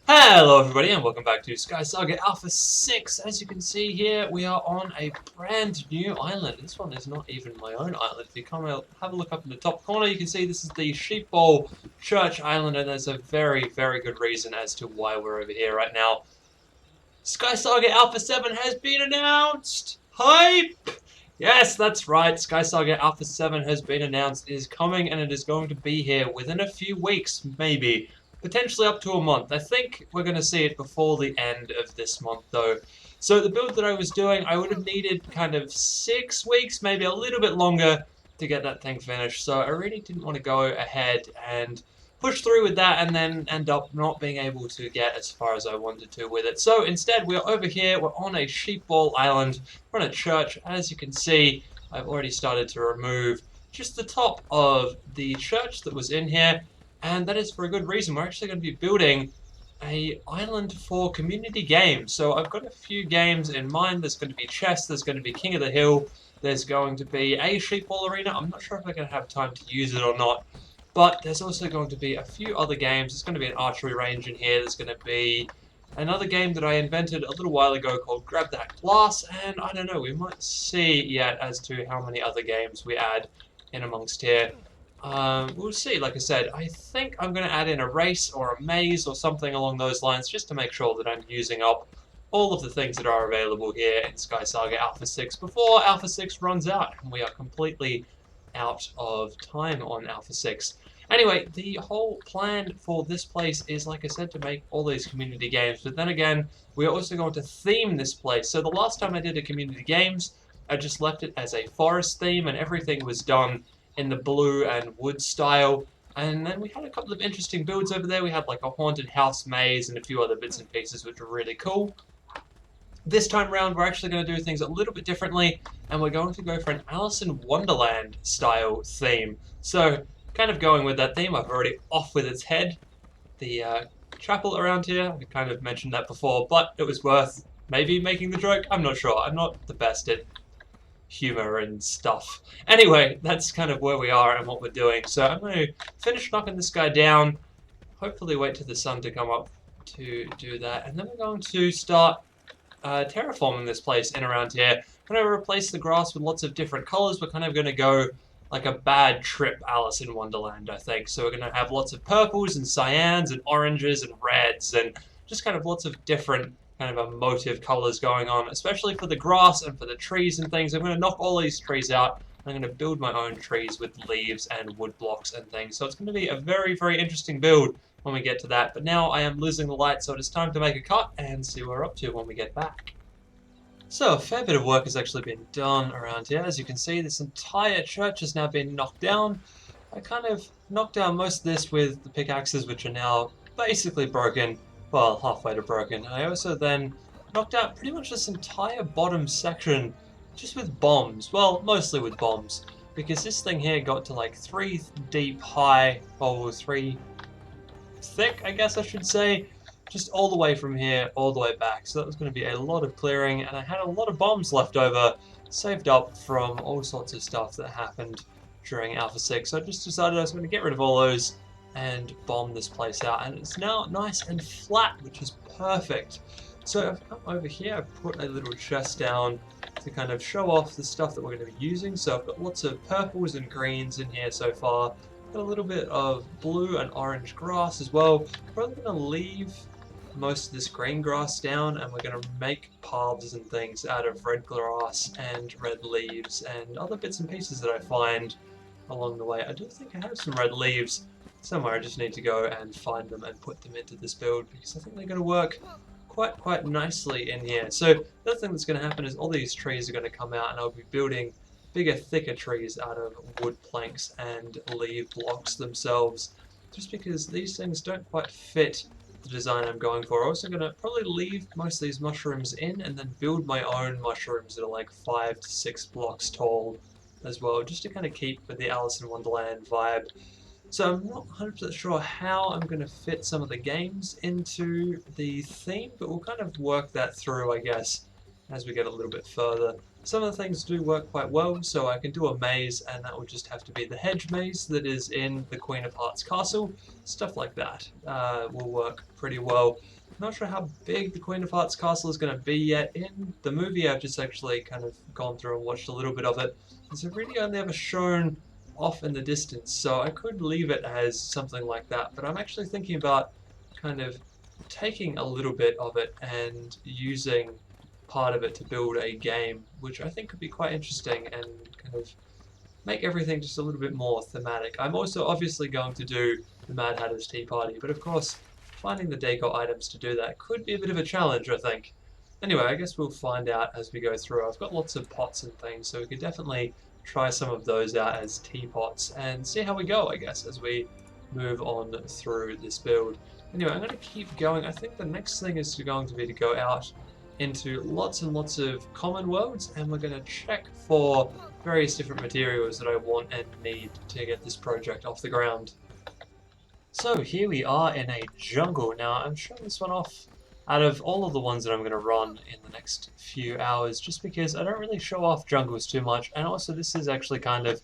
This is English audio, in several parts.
Hello everybody and welcome back to SkySaga Alpha 6. As you can see here, we are on a brand new island. This one is not even my own island. If you come out, have a look up in the top corner, you can see this is the SheepBall Church Island, and there's a very, very good reason as to why we're over here right now. SkySaga Alpha 7 has been announced! Hype! Yes, that's right, SkySaga Alpha 7 has been announced. It is coming and it is going to be here within a few weeks, maybe. Potentially up to a month. I think we're going to see it before the end of this month, though. So the build that I was doing, I would have needed kind of 6 weeks, maybe a little bit longer, to get that thing finished. So I really didn't want to go ahead and push through with that and then end up not being able to get as far as I wanted to with it. So instead, we're over here. We're on a SheepBall island. We're on a church. As you can see, I've already started to remove just the top of the church that was in here. And that is for a good reason. We're actually going to be building a island for community games. So I've got a few games in mind. There's going to be chess, there's going to be King of the Hill, there's going to be a SheepBall arena. I'm not sure if I'm going to have time to use it or not. But there's also going to be a few other games. There's going to be an archery range in here. There's going to be another game that I invented a little while ago called Grab That Glass. And I don't know, we might see yet as to how many other games we add in amongst here. We'll see. Like I said, I think I'm going to add in a race or a maze or something along those lines just to make sure that I'm using up all of the things that are available here in SkySaga Alpha 6 before Alpha 6 runs out and we are completely out of time on Alpha 6. Anyway, the whole plan for this place is, like I said, to make all these community games, but then again, we're also going to theme this place. So the last time I did a community games, I just left it as a forest theme and everything was done in the blue and wood style. And then we had a couple of interesting builds over there. We had like a haunted house maze and a few other bits and pieces which were really cool. This time around, we're actually going to do things a little bit differently, and we're going to go for an Alice in Wonderland style theme. So, kind of going with that theme, I've already off with its head. The chapel around here, I kind of mentioned that before, but it was worth maybe making the joke. I'm not sure. I'm not the best at humor and stuff. Anyway, that's kind of where we are and what we're doing. So I'm going to finish knocking this guy down, hopefully wait till the sun to come up to do that, and then we're going to start terraforming this place in around here. We're going to replace the grass with lots of different colors. We're kind of going to go like a bad trip Alice in Wonderland, I think. So we're going to have lots of purples and cyans and oranges and reds and just kind of lots of different kind of emotive colors going on, especially for the grass and for the trees and things. I'm going to knock all these trees out. I'm going to build my own trees with leaves and wood blocks and things. So it's going to be a very, very interesting build when we get to that. But now I am losing the light, so it is time to make a cut and see what we're up to when we get back. So a fair bit of work has actually been done around here. As you can see, this entire church has now been knocked down. I kind of knocked down most of this with the pickaxes, which are now basically broken. Well, halfway to broken. I also then knocked out pretty much this entire bottom section just with bombs. Well, mostly with bombs. Because this thing here got to like 3 deep high, or 3 thick, I guess I should say. Just all the way from here, all the way back. So that was going to be a lot of clearing, and I had a lot of bombs left over, saved up from all sorts of stuff that happened during Alpha 6. So I just decided I was going to get rid of all those and bomb this place out, and it's now nice and flat, which is perfect. So I've come over here, I've put a little chest down to kind of show off the stuff that we're going to be using. So I've got lots of purples and greens in here so far, got a little bit of blue and orange grass as well. We're probably going to leave most of this green grass down, and we're going to make paths and things out of red grass and red leaves and other bits and pieces that I find along the way. I do think I have some red leaves somewhere. I just need to go and find them and put them into this build because I think they're going to work quite nicely in here. So the other thing that's going to happen is all these trees are going to come out, and I'll be building bigger, thicker trees out of wood planks and leaf blocks themselves, just because these things don't quite fit the design I'm going for. I'm also going to probably leave most of these mushrooms in and then build my own mushrooms that are like 5 to 6 blocks tall as well, just to kind of keep with the Alice in Wonderland vibe. So I'm not 100% sure how I'm going to fit some of the games into the theme, but we'll kind of work that through, I guess, as we get a little bit further. some of the things do work quite well, so I can do a maze, and that would just have to be the hedge maze that is in the Queen of Hearts castle. Stuff like that will work pretty well. Not sure how big the Queen of Hearts castle is going to be yet. In the movie, I've just actually kind of gone through and watched a little bit of it. It's really only ever shown off in the distance, so I could leave it as something like that, but I'm actually thinking about kind of taking a little bit of it and using part of it to build a game, which I think could be quite interesting and kind of make everything just a little bit more thematic. I'm also obviously going to do the Mad Hatter's Tea Party, but of course, finding the decor items to do that could be a bit of a challenge, I think. Anyway, I guess we'll find out as we go through. I've got lots of pots and things, so we could definitely try some of those out as teapots and see how we go, I guess, as we move on through this build. Anyway, I'm going to keep going. I think the next thing is going to be to go out into lots and lots of common worlds, and we're going to check for various different materials that I want and need to get this project off the ground. So here we are in a jungle. Now I'm showing this one off out of all of the ones that I'm going to run in the next few hours, just because I don't really show off jungles too much, and also this is actually kind of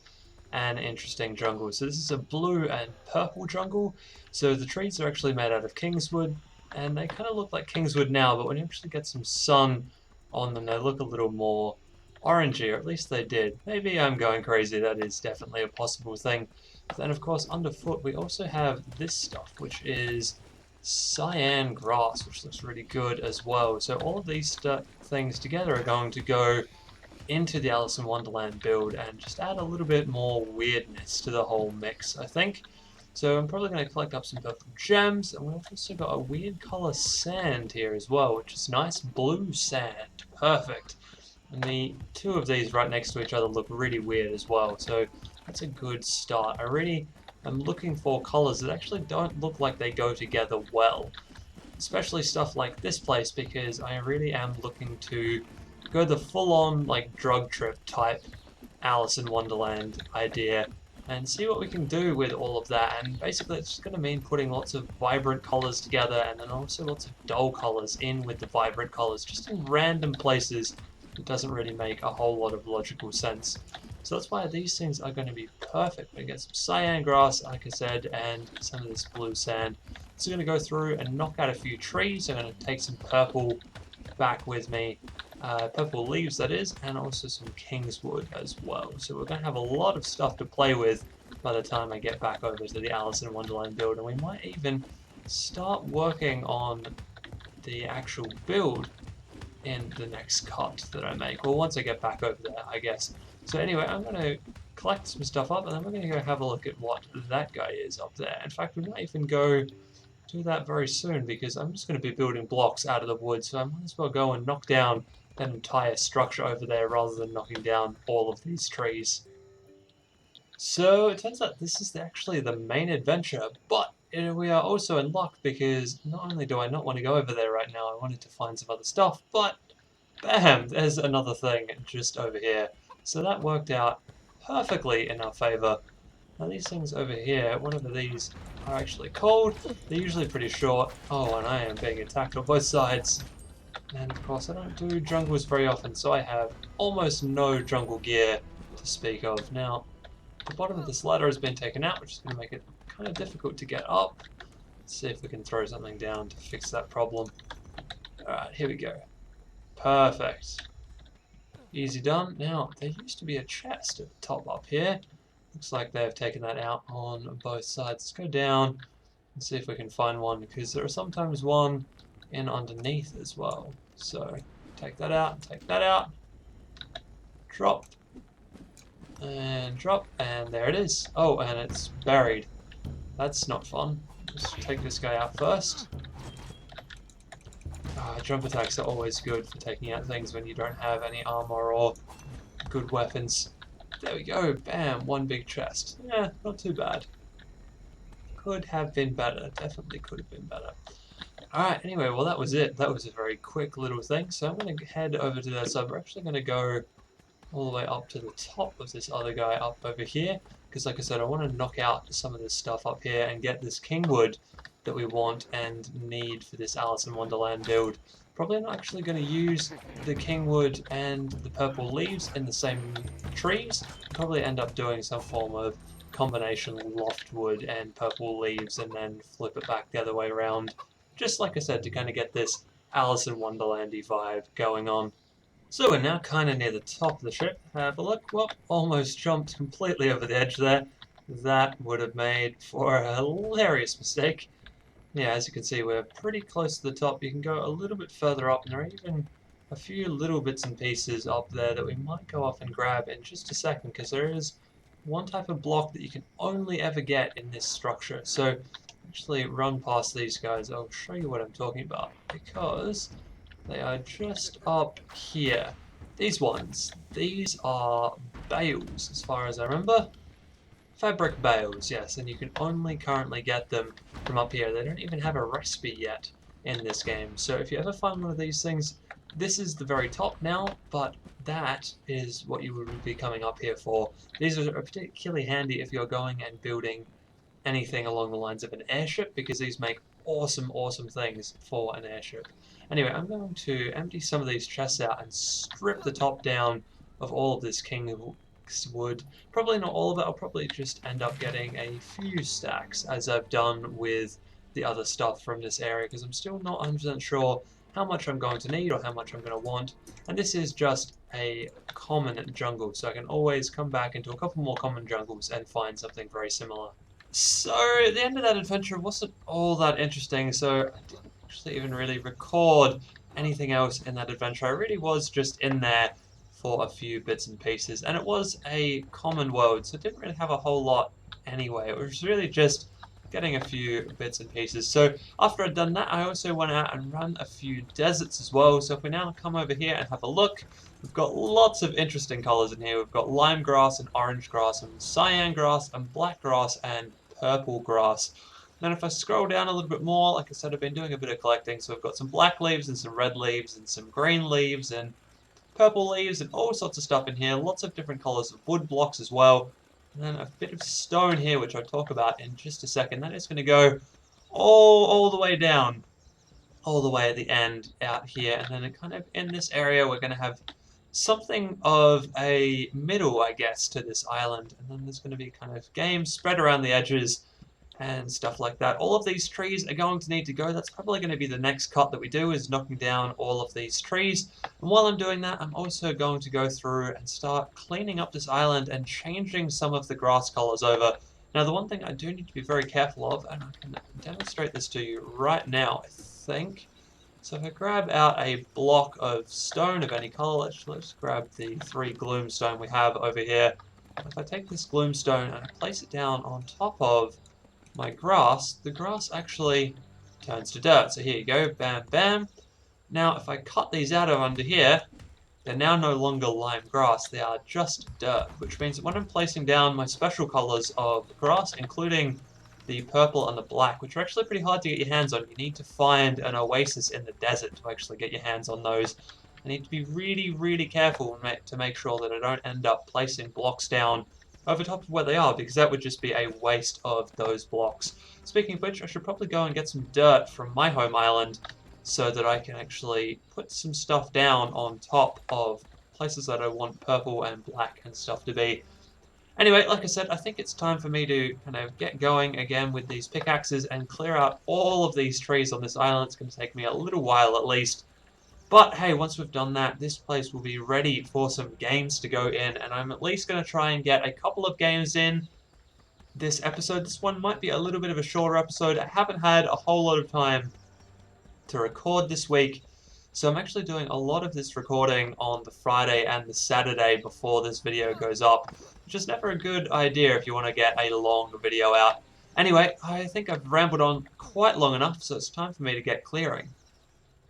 an interesting jungle. So this is a blue and purple jungle. So the trees are actually made out of kingswood, and they kind of look like kingswood now, but when you actually get some sun on them, they look a little more orangey, or at least they did. Maybe I'm going crazy, that is definitely a possible thing. Then of course underfoot we also have this stuff, which is cyan grass, which looks really good as well. So all of these things together are going to go into the Alice in Wonderland build and just add a little bit more weirdness to the whole mix, I think. So I'm probably going to collect up some purple gems, and we've also got a weird color sand here as well, which is nice blue sand. Perfect. And the two of these right next to each other look really weird as well, so that's a good start. I'm looking for colors that actually don't look like they go together well. Especially stuff like this place, because I really am looking to go the full-on like drug trip type Alice in Wonderland idea and see what we can do with all of that. And basically it's just going to mean putting lots of vibrant colors together, and then also lots of dull colors in with the vibrant colors, just in random places. It doesn't really make a whole lot of logical sense. So that's why these things are going to be perfect. We get some cyan grass, like I said, and some of this blue sand. So I'm going to go through and knock out a few trees. I'm going to take some purple back with me. Purple leaves, that is, and also some kingswood as well. So we're going to have a lot of stuff to play with by the time I get back over to the Alice in Wonderland build. And we might even start working on the actual build in the next cut that I make. Well, once I get back over there, I guess. So anyway, I'm going to collect some stuff up, and then we're going to go have a look at what that guy is up there. In fact, we might even go do that very soon, because I'm just going to be building blocks out of the wood, so I might as well go and knock down that entire structure over there rather than knocking down all of these trees. So it turns out this is actually the main adventure, but we are also in luck, because not only do I not want to go over there right now, I wanted to find some other stuff, but bam, there's another thing just over here. So that worked out perfectly in our favor. Now these things over here, whatever these are actually called, they're usually pretty short. Oh, and I am being attacked on both sides. And of course I don't do jungles very often, so I have almost no jungle gear to speak of. Now, the bottom of this ladder has been taken out, which is going to make it kind of difficult to get up. Let's see if we can throw something down to fix that problem. Alright, here we go. Perfect. Easy done. Now, there used to be a chest at the top up here. Looks like they've taken that out on both sides. Let's go down and see if we can find one, because there are sometimes one in underneath as well. So, take that out, drop, and drop, and there it is. Oh, and it's buried. That's not fun. Let's take this guy out first. Jump attacks are always good for taking out things when you don't have any armor or good weapons. There we go, bam, one big chest. Yeah, not too bad. Could have been better, definitely could have been better. Alright, anyway, well that was it. That was a very quick little thing, so I'm going to head over to that side. We're actually going to go all the way up to the top of this other guy up over here, because like I said, I want to knock out some of this stuff up here and get this kingwood that we want and need for this Alice in Wonderland build. Probably not actually going to use the Kingwood and the purple leaves in the same trees. Probably end up doing some form of combination loftwood and purple leaves and then flip it back the other way around. Just like I said, to kind of get this Alice in Wonderlandy vibe going on. So we're now kind of near the top of the ship. Have a look. Well, almost jumped completely over the edge there. That would have made for a hilarious mistake. Yeah, as you can see, we're pretty close to the top. You can go a little bit further up, and there are even a few little bits and pieces up there that we might go off and grab in just a second, because there is one type of block that you can only ever get in this structure. So actually run past these guys. I'll show you what I'm talking about, because they are just up here. These ones. These are bales, as far as I remember. Fabric bales, yes, and you can only currently get them from up here. They don't even have a recipe yet in this game. So if you ever find one of these things, this is the very top now, but that is what you would be coming up here for. These are particularly handy if you're going and building anything along the lines of an airship, because these make awesome, awesome things for an airship. Anyway, I'm going to empty some of these chests out and strip the top down of all of this Kingwood. Probably not all of it. I'll probably just end up getting a few stacks, as I've done with the other stuff from this area, because I'm still not 100% sure how much I'm going to need or how much I'm going to want. And this is just a common jungle, so I can always come back into a couple more common jungles and find something very similar. So, the end of that adventure wasn't all that interesting, so I didn't actually even really record anything else in that adventure. I really was just in there for a few bits and pieces, and it was a common world, so it didn't really have a whole lot anyway. It was really just getting a few bits and pieces. So after I'd done that, I also went out and ran a few deserts as well. So if we now come over here and have a look, we've got lots of interesting colours in here. We've got lime grass and orange grass and cyan grass and black grass and purple grass. Then if I scroll down a little bit more, like I said, I've been doing a bit of collecting, so we've got some black leaves and some red leaves and some green leaves and purple leaves and all sorts of stuff in here. Lots of different colours of wood blocks as well. And then a bit of stone here, which I'll talk about in just a second. That is going to go all the way down, all the way at the end out here. And then kind of in this area, we're going to have something of a middle, I guess, to this island. And then there's going to be kind of games spread around the edges and stuff like that. All of these trees are going to need to go. That's probably going to be the next cut that we do, is knocking down all of these trees. And while I'm doing that, I'm also going to go through and start cleaning up this island and changing some of the grass colors over. Now, the one thing I do need to be very careful of, and I can demonstrate this to you right now, I think. So if I grab out a block of stone of any color, let's grab the 3 gloomstone we have over here. If I take this gloomstone and I place it down on top of my grass, the grass actually turns to dirt. So here you go, bam, bam. Now, if I cut these out of under here, they're now no longer lime grass, they are just dirt, which means that when I'm placing down my special colors of grass, including the purple and the black, which are actually pretty hard to get your hands on, you need to find an oasis in the desert to actually get your hands on those. I need to be really, really careful to make sure that I don't end up placing blocks down over top of where they are, because that would just be a waste of those blocks. Speaking of which, I should probably go and get some dirt from my home island so that I can actually put some stuff down on top of places that I want purple and black and stuff to be. Anyway, like I said, I think it's time for me to kind of get going again with these pickaxes and clear out all of these trees on this island. It's going to take me a little while at least. But hey, once we've done that, this place will be ready for some games to go in, and I'm at least going to try and get a couple of games in this episode. This one might be a little bit of a shorter episode. I haven't had a whole lot of time to record this week, so I'm actually doing a lot of this recording on the Friday and the Saturday before this video goes up, which is never a good idea if you want to get a long video out. Anyway, I think I've rambled on quite long enough, so it's time for me to get clearing.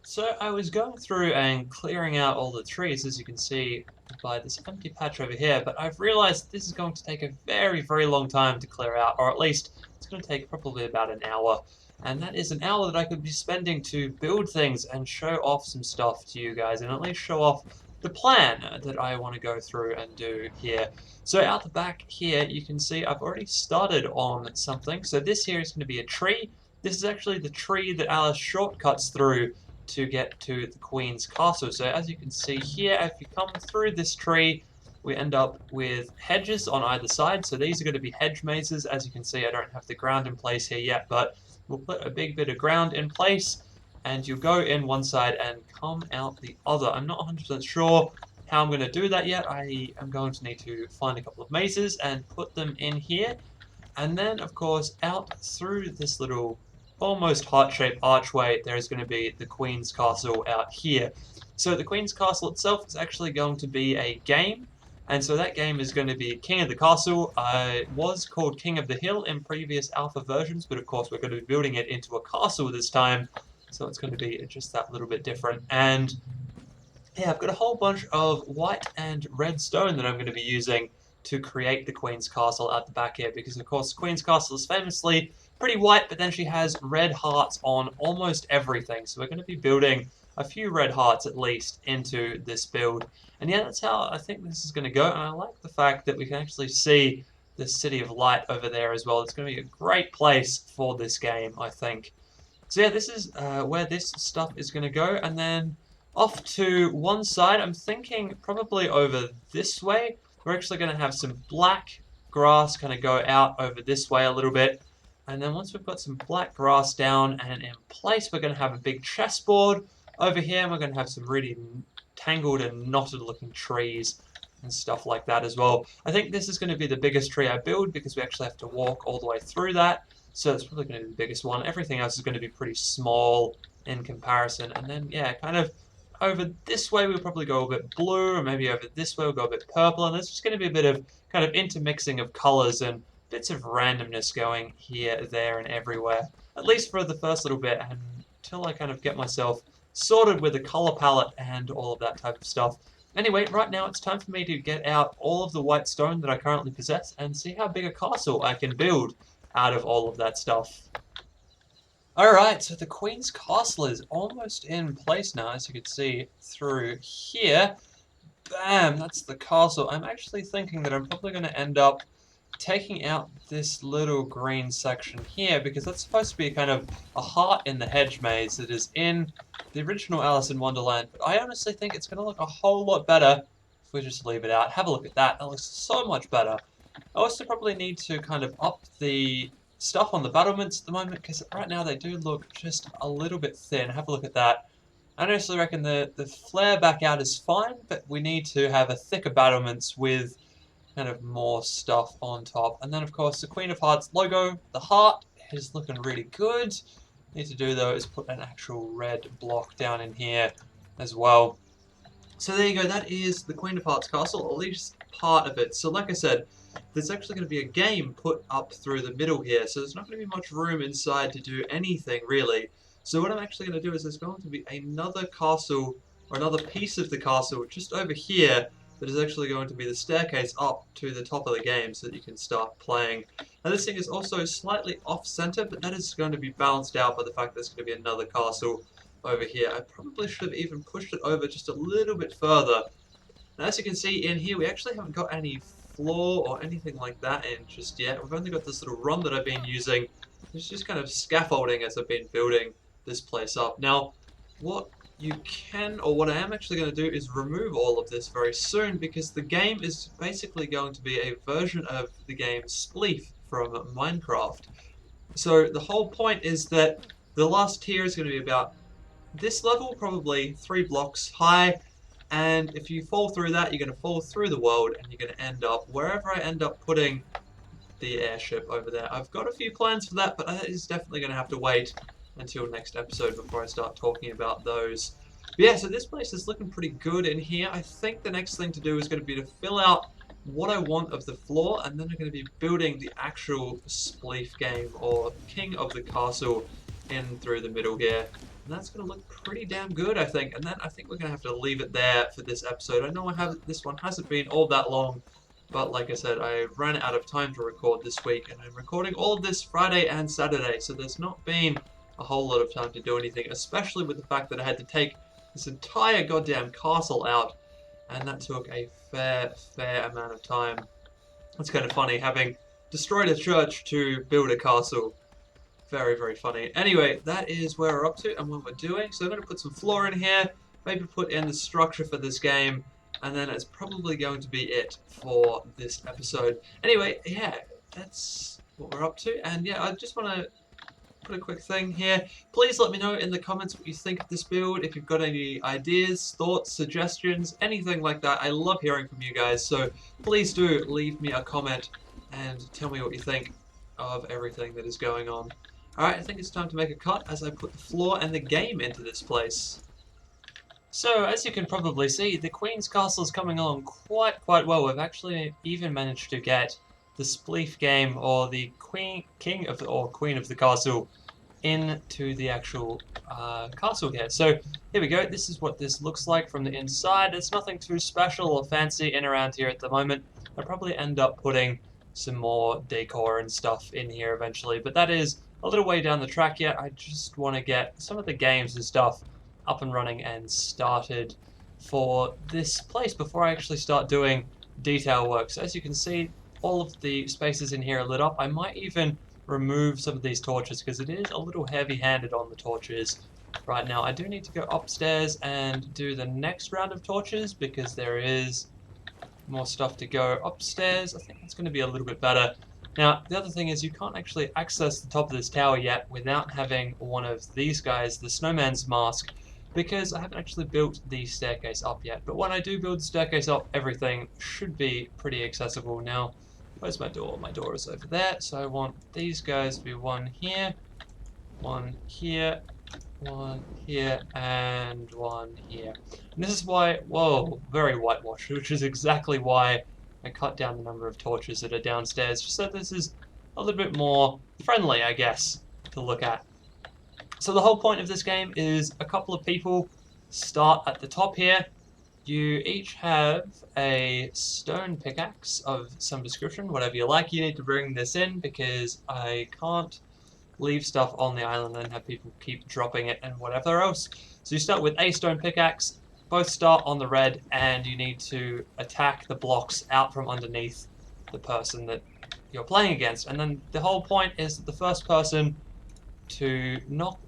So I was going through and clearing out all the trees, as you can see by this empty patch over here, but I've realized this is going to take a very, very long time to clear out, or at least it's going to take probably about an hour. And that is an hour that I could be spending to build things and show off some stuff to you guys, and at least show off the plan that I want to go through and do here. So out the back here, you can see I've already started on something. So this here is going to be a tree. this is actually the tree that Alice shortcuts through to get to the Queen's castle. So as you can see here, if you come through this tree, we end up with hedges on either side. So these are going to be hedge mazes. As you can see, I don't have the ground in place here yet, but we'll put a big bit of ground in place, and you'll go in one side and come out the other. I'm not 100% sure how I'm going to do that yet. I am going to need to find a couple of mazes and put them in here. And then, of course, out through this little almost heart-shaped archway, there is going to be the Queen's Castle out here. So the Queen's Castle itself is actually going to be a game, and so that game is going to be King of the Castle. It was called King of the Hill in previous alpha versions, but of course we're going to be building it into a castle this time, so it's going to be just that little bit different. And yeah, I've got a whole bunch of white and red stone that I'm going to be using to create the Queen's Castle at the back here, because of course the Queen's Castle is famously pretty white, but then she has red hearts on almost everything, so we're going to be building a few red hearts at least into this build. And yeah, that's how I think this is going to go, and I like the fact that we can actually see the City of Light over there as well. It's going to be a great place for this game, I think. So yeah, this is where this stuff is going to go, and then off to one side, I'm thinking probably over this way. We're actually going to have some black grass kind of go out over this way a little bit. And then once we've got some black grass down and in place, we're going to have a big chessboard over here. And we're going to have some really tangled and knotted looking trees and stuff like that as well. I think this is going to be the biggest tree I build because we actually have to walk all the way through that. So it's probably going to be the biggest one. Everything else is going to be pretty small in comparison. And then, yeah, kind of over this way we'll probably go a bit blue, or maybe over this way we'll go a bit purple, and there's just going to be a bit of kind of intermixing of colours and bits of randomness going here, there, and everywhere. At least for the first little bit, until I kind of get myself sorted with the colour palette and all of that type of stuff. Anyway, right now it's time for me to get out all of the white stone that I currently possess and see how big a castle I can build out of all of that stuff. Alright, so the Queen's Castle is almost in place now, as you can see through here. Bam, that's the castle. I'm actually thinking that I'm probably going to end up taking out this little green section here, because that's supposed to be kind of a heart in the hedge maze that is in the original Alice in Wonderland. But I honestly think it's going to look a whole lot better if we just leave it out. Have a look at that. That looks so much better. I also probably need to kind of up the stuff on the battlements at the moment, because right now they do look just a little bit thin. Have a look at that. I honestly reckon the flare back out is fine, but we need to have a thicker battlements with kind of more stuff on top. And then of course the Queen of Hearts logo, the heart, is looking really good. Need to do though is put an actual red block down in here as well. So there you go, that is the Queen of Hearts castle, at least part of it. So like I said, there's actually going to be a game put up through the middle here, so there's not going to be much room inside to do anything really. So what I'm actually going to do is there's going to be another castle, or another piece of the castle just over here, that is actually going to be the staircase up to the top of the game so that you can start playing. Now this thing is also slightly off-center, but that is going to be balanced out by the fact that there's going to be another castle over here. I probably should have even pushed it over just a little bit further. Now as you can see in here, we actually haven't got any floor or anything like that in just yet. We've only got this little run that I've been using. It's just kind of scaffolding as I've been building this place up. Now, what you can, or what I am actually going to do, is remove all of this very soon, because the game is basically going to be a version of the game Spleef from Minecraft. So the whole point is that the last tier is going to be about this level, probably 3 blocks high, and if you fall through that, you're going to fall through the world, and you're going to end up wherever I end up putting the airship over there. I've got a few plans for that, but that is definitely going to have to wait until next episode before I start talking about those. But yeah, so this place is looking pretty good in here. I think the next thing to do is going to be to fill out what I want of the floor, and then I'm going to be building the actual Spleef game, or King of the Castle, in through the middle here. And that's going to look pretty damn good, I think. And then I think we're going to have to leave it there for this episode. I know this one hasn't been all that long, but like I said, I ran out of time to record this week, and I'm recording all of this Friday and Saturday, so there's not been a whole lot of time to do anything, especially with the fact that I had to take this entire goddamn castle out, and that took a fair amount of time. It's kind of funny, having destroyed a church to build a castle. Very, very funny. Anyway, that is where we're up to and what we're doing. So I'm going to put some floor in here, maybe put in the structure for this game, and then it's probably going to be it for this episode. Anyway, yeah, that's what we're up to. And yeah, I just want to put a quick thing here. Please let me know in the comments what you think of this build. If you've got any ideas, thoughts, suggestions, anything like that. I love hearing from you guys. So please do leave me a comment and tell me what you think of everything that is going on. Alright, I think it's time to make a cut as I put the floor and the game into this place. So, as you can probably see, the Queen's Castle is coming along quite well. We've actually even managed to get the Spleef game, or the Queen of the Castle, into the actual castle here. So, here we go. This is what this looks like from the inside. It's nothing too special or fancy in around here at the moment. I'll probably end up putting some more decor and stuff in here eventually, but that is a little way down the track yet. I just want to get some of the games and stuff up and running and started for this place before I actually start doing detail work. So as you can see, all of the spaces in here are lit up. I might even remove some of these torches because it is a little heavy-handed on the torches right now. I do need to go upstairs and do the next round of torches because there is more stuff to go upstairs. I think that's going to be a little bit better. Now, the other thing is you can't actually access the top of this tower yet without having one of these guys, the snowman's mask, because I haven't actually built the staircase up yet. But when I do build the staircase up, everything should be pretty accessible. Now, where's my door? My door is over there, so I want these guys to be one here, one here, one here, and one here. And this is why, whoa, very whitewashed, which is exactly why I cut down the number of torches that are downstairs, just so this is a little bit more friendly, I guess, to look at. So the whole point of this game is a couple of people start at the top here. You each have a stone pickaxe of some description, whatever you like. You need to bring this in because I can't leave stuff on the island and have people keep dropping it and whatever else. So you start with a stone pickaxe, both start on the red, and you need to attack the blocks out from underneath the person that you're playing against. And then the whole point is that the first person to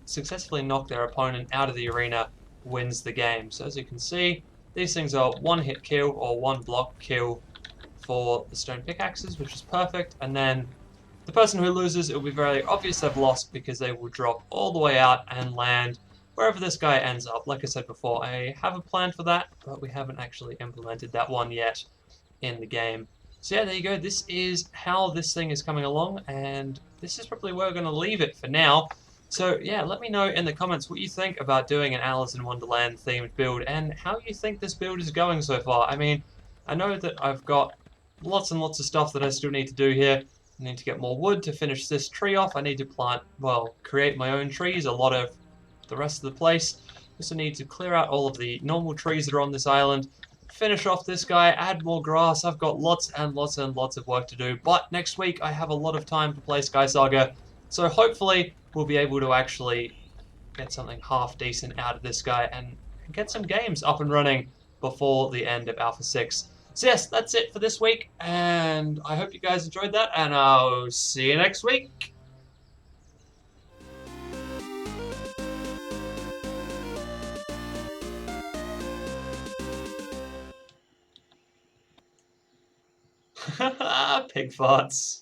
successfully knock their opponent out of the arena wins the game. So as you can see, these things are one hit kill or one block kill for the stone pickaxes, which is perfect. And then the person who loses, it will be very obvious they've lost because they will drop all the way out and land wherever this guy ends up. Like I said before, I have a plan for that, but we haven't actually implemented that one yet in the game. So yeah, there you go. This is how this thing is coming along, and this is probably where we're going to leave it for now. So yeah, let me know in the comments what you think about doing an Alice in Wonderland themed build, and how you think this build is going so far. I mean, I know that I've got lots and lots of stuff that I still need to do here. I need to get more wood to finish this tree off. I need to plant, well, create my own trees, a lot of the rest of the place. Also need to clear out all of the normal trees that are on this island, finish off this guy, add more grass. I've got lots and lots and lots of work to do, but next week I have a lot of time to play SkySaga, so hopefully we'll be able to actually get something half decent out of this guy and get some games up and running before the end of Alpha 6. So yes, that's it for this week, and I hope you guys enjoyed that, and I'll see you next week. Pig farts.